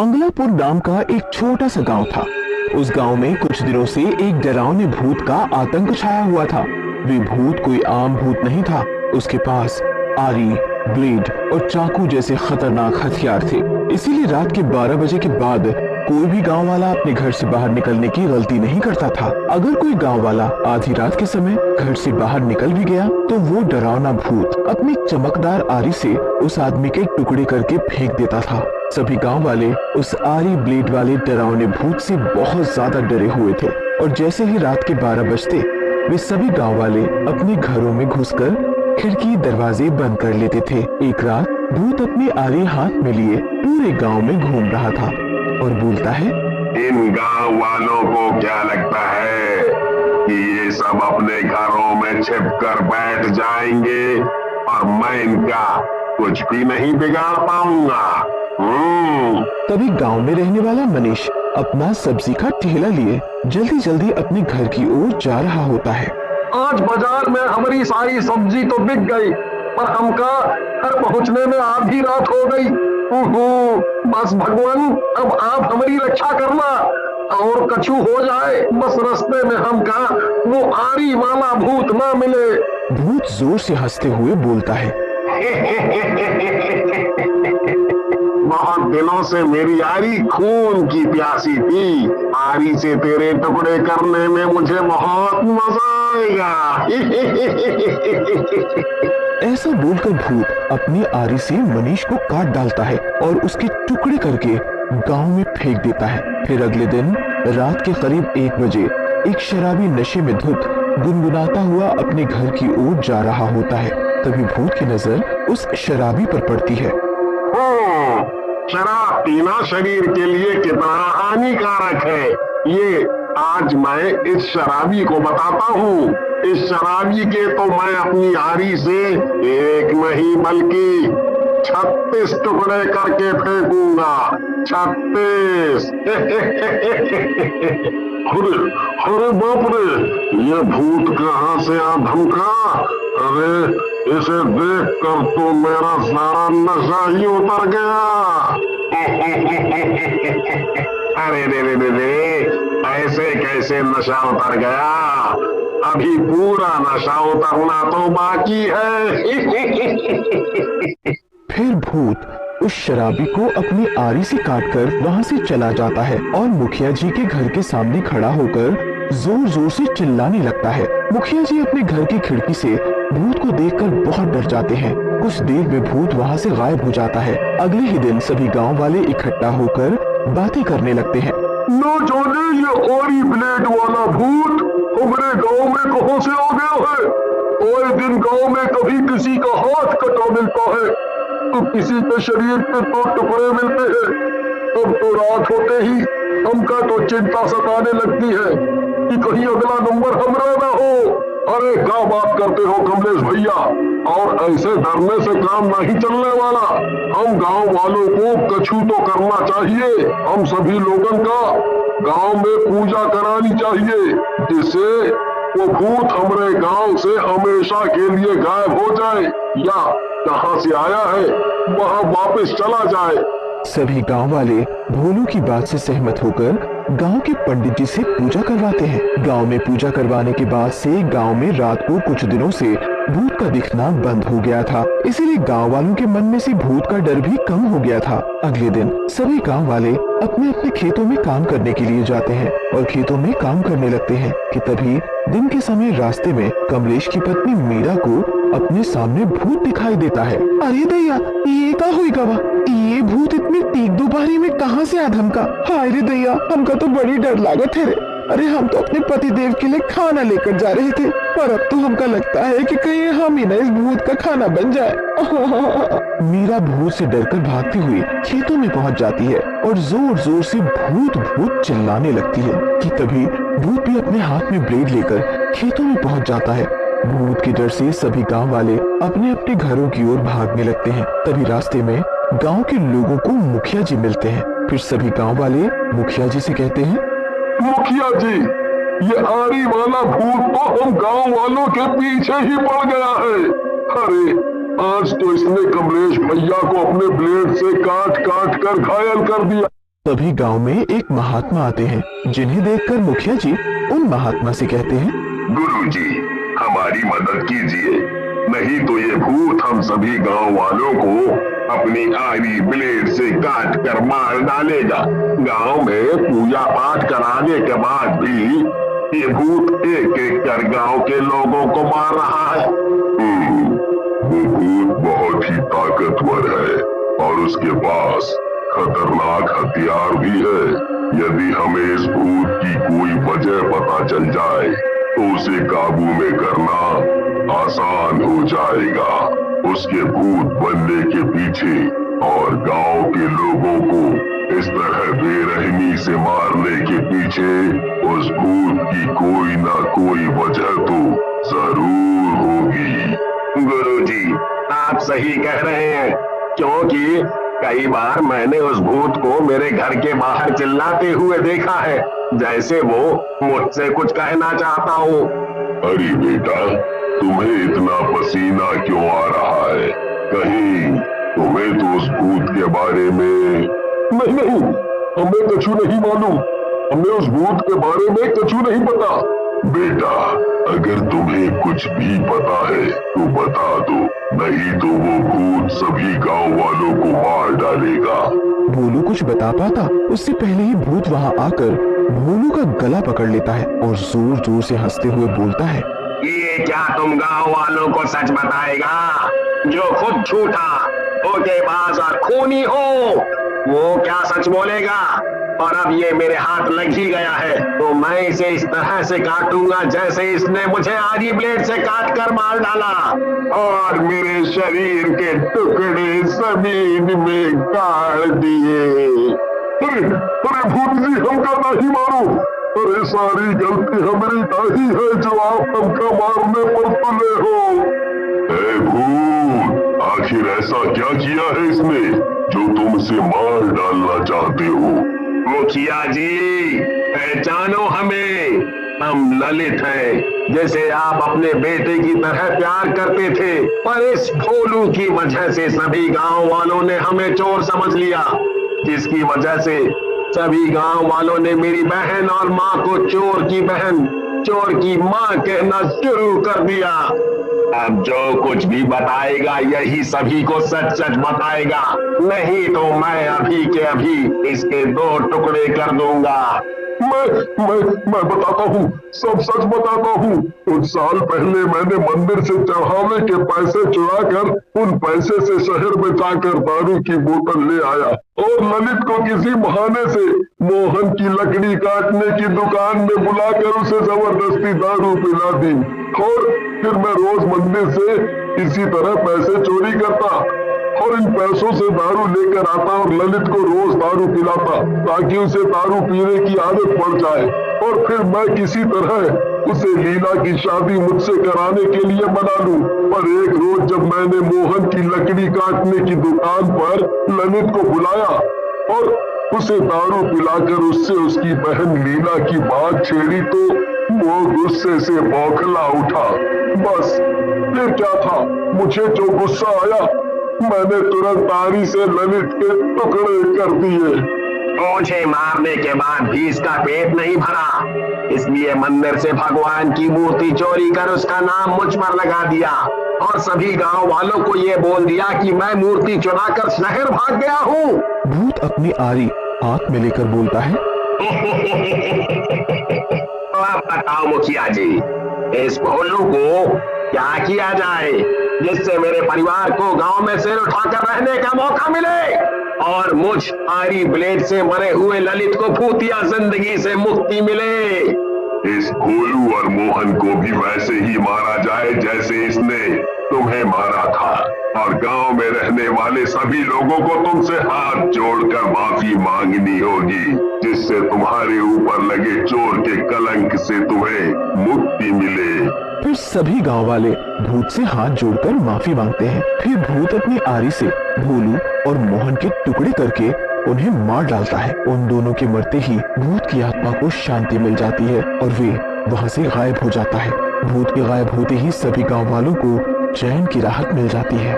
मंगलापुर नाम का एक छोटा सा गांव था। उस गांव में कुछ दिनों से एक डरावने भूत का आतंक छाया हुआ था। वे भूत कोई आम भूत नहीं था। उसके पास आरी, ब्लेड और चाकू जैसे खतरनाक हथियार थे। इसीलिए रात के 12 बजे के बाद कोई भी गांव वाला अपने घर से बाहर निकलने की गलती नहीं करता था। अगर कोई गांव वाला आधी रात के समय घर से बाहर निकल भी गया तो वो डरावना भूत अपनी चमकदार आरी से उस आदमी के टुकड़े करके फेंक देता था। सभी गांव वाले उस आरी ब्लेड वाले डरावने भूत से बहुत ज्यादा डरे हुए थे और जैसे ही रात के 12 बजते वे सभी गांव वाले अपने घरों में घुसकर खिड़की दरवाजे बंद कर लेते थे। एक रात भूत अपनी आरी हाथ में लिए पूरे गांव में घूम रहा था और बोलता है, इन गांव वालों को क्या लगता है कि ये सब अपने घरों में छिप कर बैठ जाएंगे और मैं इनका कुछ भी नहीं बिगाड़ पाऊंगा। तभी गांव में रहने वाला मनीष अपना सब्जी का ठेला लिए जल्दी जल्दी अपने घर की ओर जा रहा होता है। आज बाजार में हमारी सारी सब्जी तो बिक गई, पर हमका घर पहुंचने में आधी रात हो गई। बस भगवान, अब आप हमारी रक्षा करना और कछु हो जाए, बस रास्ते में हमका वो आरी वाला भूत ना मिले। भूत जोर से हंसते हुए बोलता है, बहुत दिनों से मेरी आरी खून की प्यासी थी। आरी से तेरे टुकड़े करने में मुझे बहुत मजा आएगा। ऐसा बोलकर भूत अपनी आरी से मनीष को काट डालता है और उसके टुकड़े करके गांव में फेंक देता है। फिर अगले दिन रात के करीब 1 बजे एक शराबी नशे में धुत गुनगुनाता हुआ अपने घर की ओर जा रहा होता है। तभी भूत की नजर उस शराबी पर पड़ती है। शराब पीना शरीर के लिए कितना हानिकारक है, ये आज मैं इस शराबी को बताता हूँ। इस शराबी के तो मैं अपनी आरी से एक नहीं बल्कि 36 टुकड़े करके फेंकूंगा। 36। अरे बाप रे, ये भूत कहाँ से आ धमका। अरे इसे देख कर तो मेरा सारा नशा ही उतर गया। अरे रे, ऐसे कैसे नशा उतर गया, अभी पूरा नशा उतरना तो बाकी है। फिर भूत उस शराबी को अपनी आरी से काटकर वहां से चला जाता है और मुखिया जी के घर के सामने खड़ा होकर जोर जोर से चिल्लाने लगता है। मुखिया जी अपने घर की खिड़की से भूत को देखकर बहुत डर जाते हैं। कुछ देर में भूत वहां से गायब हो जाता है। अगले ही दिन सभी गांव वाले इकट्ठा होकर बातें करने लगते हैं। न जाने ये आरी ब्लेड वाला भूत हमारे गांव में कहां से आ गया है। आए दिन गांव में कभी किसी का हाथ कटा मिलता है तो किसी के शरीर पे 2 टुकड़े मिलते हैं। अब तो रात होते ही हमका तो चिंता सताने लगती है कि कहीं अगला नंबर हमरा ना हो। अरे क्या बात करते हो कमलेश भैया, और ऐसे डरने से काम नहीं चलने वाला। हम गांव वालों को कछु तो करना चाहिए। हम सभी लोगों का गांव में पूजा करानी चाहिए जिससे वो भूत हमारे गांव से हमेशा के लिए गायब हो जाए या कहां से आया है वहां वापस चला जाए। सभी गांव वाले भोलू की बात से सहमत होकर गांव के पंडित जी से पूजा करवाते हैं। गांव में पूजा करवाने के बाद से गांव में रात को कुछ दिनों से भूत का दिखना बंद हो गया था। इसीलिए गांव वालों के मन में से भूत का डर भी कम हो गया था। अगले दिन सभी गांव वाले अपने अपने खेतों में काम करने के लिए जाते हैं और खेतों में काम करने लगते हैं कि तभी दिन के समय रास्ते में कमलेश की पत्नी मीरा को अपने सामने भूत दिखाई देता है। अरे दैया, ये क्या होएगा वा? ये भूत इतनी तीक दोपहरी में कहाँ से आ धमका? हाय रे दैया, हमका तो बड़ी डर लागत है रे। अरे हम तो अपने पति देव के लिए खाना लेकर जा रहे थे, पर अब तो हमका लगता है कि कहीं हम ही ना इस भूत का खाना बन जाए। मीरा भूत से डरकर भागती हुई खेतों में पहुंच जाती है और जोर जोर से भूत भूत चिल्लाने लगती है कि तभी भूत भी अपने हाथ में ब्लेड लेकर खेतों में पहुंच जाता है। भूत के डर से सभी गांव वाले अपने अपने घरों की ओर भागने लगते हैं। तभी रास्ते में गांव के लोगों को मुखिया जी मिलते हैं। फिर सभी गांव वाले मुखिया जी से कहते हैं, मुखिया जी, ये आरी वाला भूत तो हम गांव वालों के पीछे ही पड़ गया है। अरे आज तो इसने कमलेश भैया को अपने ब्लेड से काट काट कर घायल कर दिया। तभी गांव में एक महात्मा आते हैं, जिन्हें देखकर मुखिया जी उन महात्मा से कहते हैं, गुरुजी, हमारी मदद कीजिए, नहीं तो ये भूत हम सभी गांव वालों को अपनी आरी ब्लेड से काट कर मार डालेगा। गांव में पूजा पाठ कराने के बाद भी ये भूत एक एक कर गांव के लोगों को मार रहा है। वो भूत बहुत ही ताकतवर है और उसके पास खतरनाक हथियार भी है। यदि हमें इस भूत की कोई वजह पता चल जाए तो उसे काबू में करना आसान हो जाएगा। उसके भूत बनने के पीछे और गांव के लोगों को इस तरह बेरहमी से मारने के पीछे उस भूत की कोई ना कोई वजह तो जरूर होगी। गुरुजी, आप सही कह रहे हैं, क्योंकि कई बार मैंने उस भूत को मेरे घर के बाहर चिल्लाते हुए देखा है, जैसे वो मुझसे कुछ कहना चाहता हो। अरे बेटा, तुम्हें इतना पसीना क्यों आ रहा है? कहीं तुम्हें तो उस भूत के बारे में नहीं, हमें कछु नहीं मालूम। हमें उस भूत के बारे में कछु नहीं पता। बेटा, अगर तुम्हें कुछ भी पता है तो बता दो, नहीं तो वो भूत सभी गांव वालों को मार डालेगा। भोलू कुछ बता पाता उससे पहले ही भूत वहाँ आकर भोलू का गला पकड़ लेता है और जोर जोर से हंसते हुए बोलता है, ये क्या तुम गांव वालों को सच बताएगा, जो खुद झूठा, धोखेबाज और खूनी हो? वो क्या सच बोलेगा? और अब ये मेरे हाथ लग ही गया है तो मैं इसे इस तरह से काटूंगा जैसे इसने मुझे आरी ब्लेड से काट कर मार डाला और मेरे शरीर के टुकड़े जमीन में गाड़ दिए। अरे भूत जी, हमका नहीं मारो। अरे सारी गलती हमारी नहीं है जो आप हमका मारने पर तुले हो। ए भूत, आखिर ऐसा क्या किया है इसने जो तुमसे मार डालना चाहते हो? मुखिया जी, पहचानो हमें, हम ललित हैं, जैसे आप अपने बेटे की तरह प्यार करते थे, पर इस भोलू की वजह से सभी गांव वालों ने हमें चोर समझ लिया, जिसकी वजह से सभी गांव वालों ने मेरी बहन और माँ को चोर की बहन, चोर की माँ कहना शुरू कर दिया। अब जो कुछ भी बताएगा यही सभी को सच सच बताएगा, नहीं तो मैं अभी के अभी इसके 2 टुकड़े कर दूंगा। मैं बताता हूँ, सब सच बताता हूँ। कुछ साल पहले मैंने मंदिर से चढ़ावे के पैसे चुराकर उन पैसे से शहर में जाकर दारू की बोतल ले आया और ललित को किसी बहाने से मोहन की लकड़ी काटने की दुकान में बुलाकर उसे जबरदस्ती दारू पिला दी और फिर मैं रोज मंदिर से इसी तरह पैसे चोरी करता और इन पैसों से दारू लेकर आता और ललित को रोज दारू पिलाता ताकि उसे दारू पीने की आदत पड़ जाए और फिर मैं किसी तरह उसे लीला की शादी मुझसे कराने के लिए मना लूं। पर एक रोज जब मैंने मोहन की लकड़ी काटने की दुकान पर ललित को बुलाया और उसे दारू पिलाकर उससे उसकी बहन लीला की बात छेड़ी तो वो गुस्से से बौखला उठा। बस फिर क्या था, मुझे जो गुस्सा आया मैंने तुरंत आरी से ललित के टुकड़े कर दिए। मुझे मारने के बाद भी इसका पेट नहीं भरा, इसलिए मंदिर से भगवान की मूर्ति चोरी कर उसका नाम मुझ पर लगा दिया और सभी गांव वालों को ये बोल दिया कि मैं मूर्ति चुराकर शहर भाग गया हूँ। भूत अपनी आरी हाथ में लेकर बोलता है, आप बताओ मुखिया जी, इस भोलू को क्या किया जाए जिससे मेरे परिवार को गांव में सिर उठाकर रहने का मौका मिले और मुझ आरी ब्लेड से मरे हुए ललित को भूतिया जिंदगी से मुक्ति मिले। इस भोलू और मोहन को भी वैसे ही मारा जाए जैसे इसने तुम्हें मारा था और गांव में रहने वाले सभी लोगों को तुमसे हाथ जोड़कर माफी मांगनी होगी, जिससे तुम्हारे ऊपर लगे चोर के कलंक से तुम्हें मुक्ति मिले। फिर सभी गांव वाले भूत से हाथ जोड़कर माफी मांगते हैं। फिर भूत अपनी आरी से भोलू और मोहन के टुकड़े करके उन्हें मार डालता है। उन दोनों के मरते ही भूत की आत्मा को शांति मिल जाती है और वे वहां से गायब हो जाता है। भूत के गायब होते ही सभी गांव वालों को चैन की राहत मिल जाती है।